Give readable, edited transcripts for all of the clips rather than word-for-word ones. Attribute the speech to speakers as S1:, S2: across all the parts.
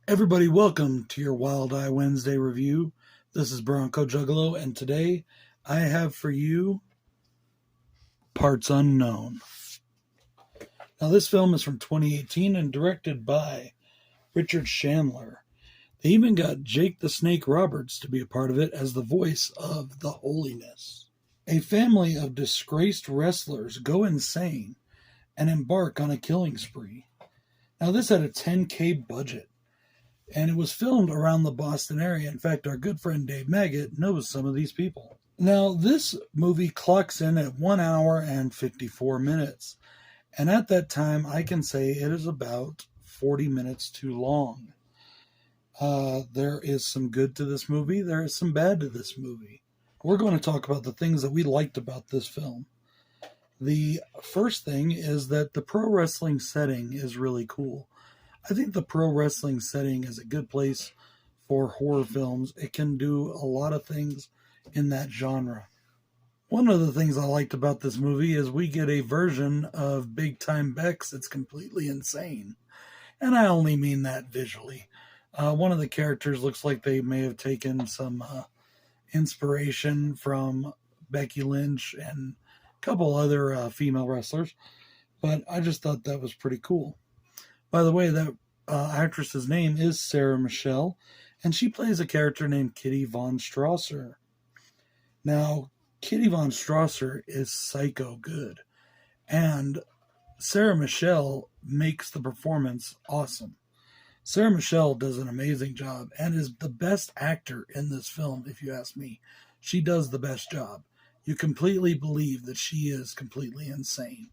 S1: Everybody, welcome to your Wild Eye Wednesday review. This is Bronco Juggalo, and today I have for you Parts Unknown. Now, this film is from 2018 and directed by Richard Chandler. They even got Jake the Snake Roberts to be a part of it as the voice of the Holiness. A family of disgraced wrestlers go insane and embark on a killing spree. Now, this had a $10,000 budget. And it was filmed around the Boston area. In fact, our good friend Dave Maggot knows some of these people. Now, this movie clocks in at 1 hour and 54 minutes. And at that time, I can say it is about 40 minutes too long. There is some good to this movie. There is some bad to this movie. We're going to talk about the things that we liked about this film. The first thing is that the pro wrestling setting is really cool. I think the pro wrestling setting is a good place for horror films. It can do a lot of things in that genre. One of the things I liked about this movie is we get a version of Big Time Bex that's completely insane. And I only mean that visually. One of the characters looks like they may have taken some inspiration from Becky Lynch and a couple other female wrestlers. But I just thought that was pretty cool. By the way, that actress's name is Sarah Michelle, and she plays a character named Kitty Von Strasser. Now, Kitty Von Strasser is psycho good, and Sarah Michelle makes the performance awesome. Sarah Michelle does an amazing job and is the best actor in this film, if you ask me. She does the best job. You completely believe that she is completely insane,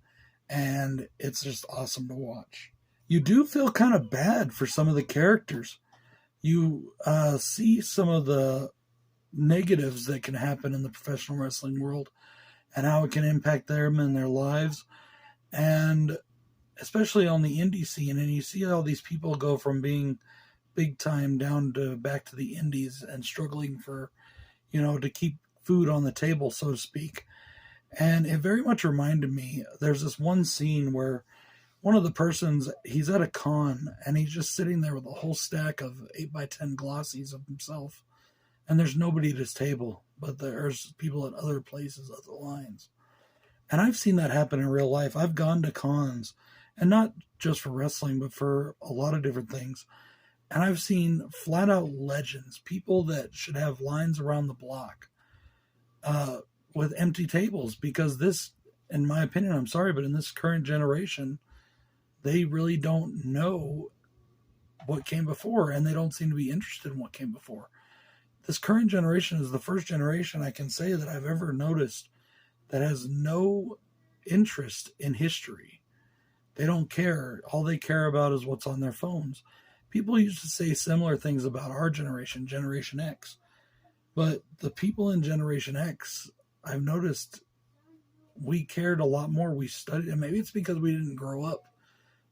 S1: and it's just awesome to watch. You do feel kind of bad for some of the characters. You see some of the negatives that can happen in the professional wrestling world and how it can impact them and their lives, and especially on the indie scene. And you see all these people go from being big time down to back to the indies and struggling for, to keep food on the table, so to speak. And it very much reminded me, there's this one scene where one of the persons, he's at a con, and he's just sitting there with a whole stack of 8x10 glossies of himself. And there's nobody at his table, but there's people at other places, other lines. And I've seen that happen in real life. I've gone to cons, and not just for wrestling, but for a lot of different things. And I've seen flat-out legends, people that should have lines around the block with empty tables, because this, in my opinion, I'm sorry, but in this current generation, they really don't know what came before, and they don't seem to be interested in what came before. This current generation is the first generation I can say that I've ever noticed that has no interest in history. They don't care. All they care about is what's on their phones. People used to say similar things about our generation, Generation X. But the people in Generation X, I've noticed we cared a lot more. We studied, and maybe it's because we didn't grow up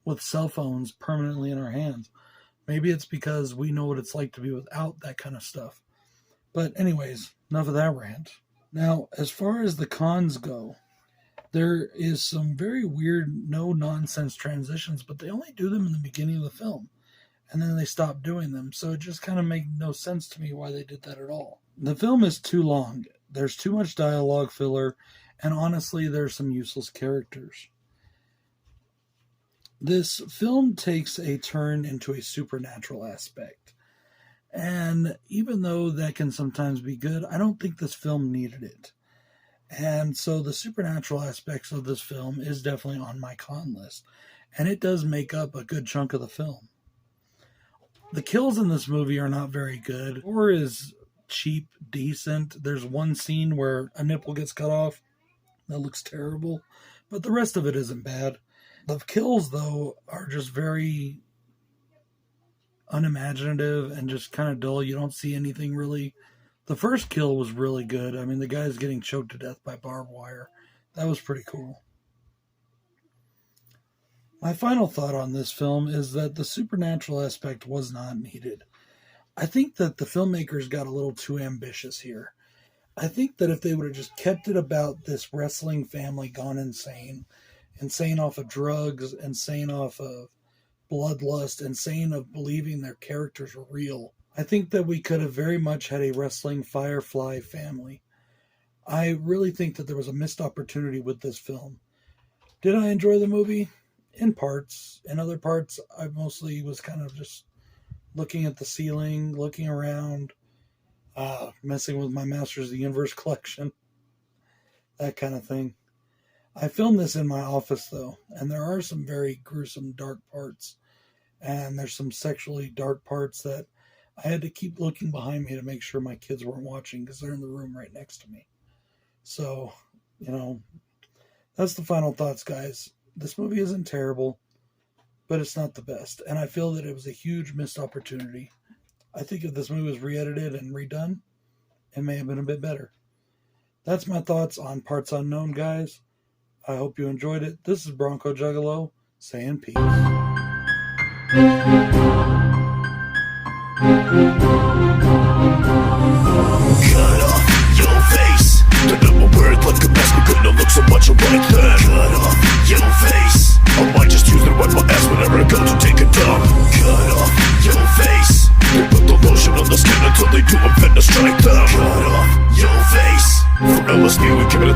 S1: with cell phones permanently in our hands. Maybe it's because we know what it's like to be without that kind of stuff. But anyways, enough of that rant. Now, as far as the cons go, there is some very weird, no-nonsense transitions, but they only do them in the beginning of the film, and then they stop doing them, so it just kind of made no sense to me why they did that at all. The film is too long. There's too much dialogue filler, and honestly, there's some useless characters. This film takes a turn into a supernatural aspect. And even though that can sometimes be good, I don't think this film needed it. And so the supernatural aspects of this film is definitely on my con list. And it does make up a good chunk of the film. The kills in this movie are not very good. Or is cheap, decent. There's one scene where a nipple gets cut off. That looks terrible. But the rest of it isn't bad. The kills, though, are just very unimaginative and just kind of dull. You don't see anything really. The first kill was really good. I mean, the guy's getting choked to death by barbed wire. That was pretty cool. My final thought on this film is that the supernatural aspect was not needed. I think that the filmmakers got a little too ambitious here. I think that if they would have just kept it about this wrestling family gone insane, insane off of drugs, insane off of bloodlust, insane of believing their characters were real. I think that we could have very much had a wrestling Firefly family. I really think that there was a missed opportunity with this film. Did I enjoy the movie? In parts. In other parts, I mostly was kind of just looking at the ceiling, looking around, messing with my Masters of the Universe collection, that kind of thing. I filmed this in my office, though, and there are some very gruesome, dark parts, and there's some sexually dark parts that I had to keep looking behind me to make sure my kids weren't watching, because they're in the room right next to me. So, that's the final thoughts, guys. This movie isn't terrible, but it's not the best, and I feel that it was a huge missed opportunity. I think if this movie was re-edited and redone, it may have been a bit better. That's my thoughts on Parts Unknown, guys. I hope you enjoyed it. This is Bronco Juggalo saying peace.
S2: Cut off your face. The number word like a mask, but couldn't look so much alike then. Cut off your face. I might just use it to wipe my ass whenever I go to take a dump. Cut off your face. They put the lotion on the skin until they do offend to strike them. Cut off your face. From LSD we give it a